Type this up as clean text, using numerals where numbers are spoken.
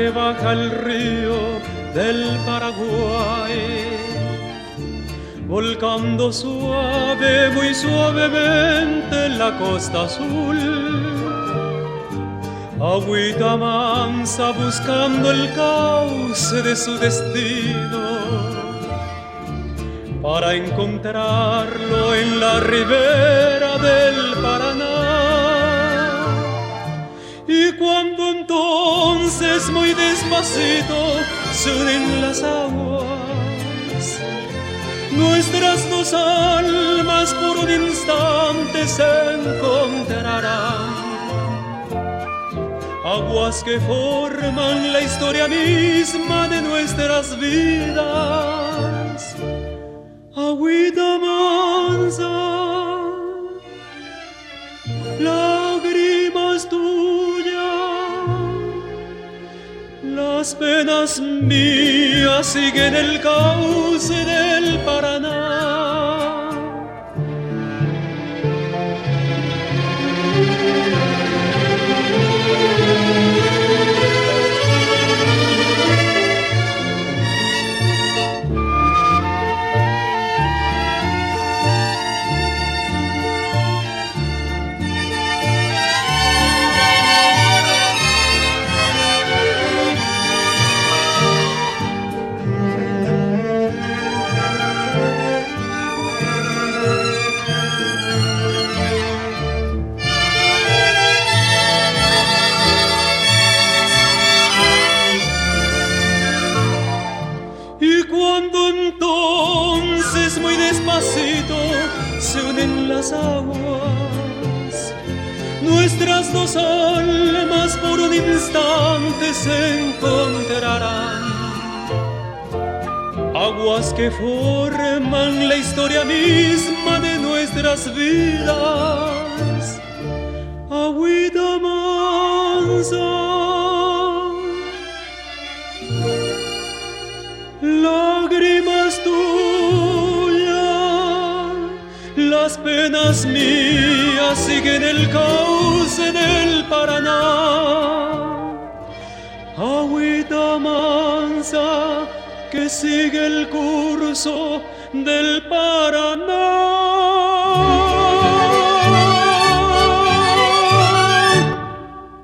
que baja el río del Paraguay, volcando suave, muy suavemente la costa azul. Agüita mansa buscando el cauce de su destino, para encontrarlo en la ribera del Paraná. Y cuando entonces muy despacito se unen las aguas, nuestras dos almas por un instante se encontrarán. Aguas que forman la historia misma de nuestras vidas. Agüita mansa, lágrimas tuyas, las penas mías siguen el cauce del Paraná. Se unen las aguas, nuestras dos almas por un instante se encontrarán. Aguas que forman la historia misma de nuestras vidas. Agüita mansa, lágrimas las penas mías siguen el cauce del Paraná. Agüita mansa que sigue el curso del Paraná.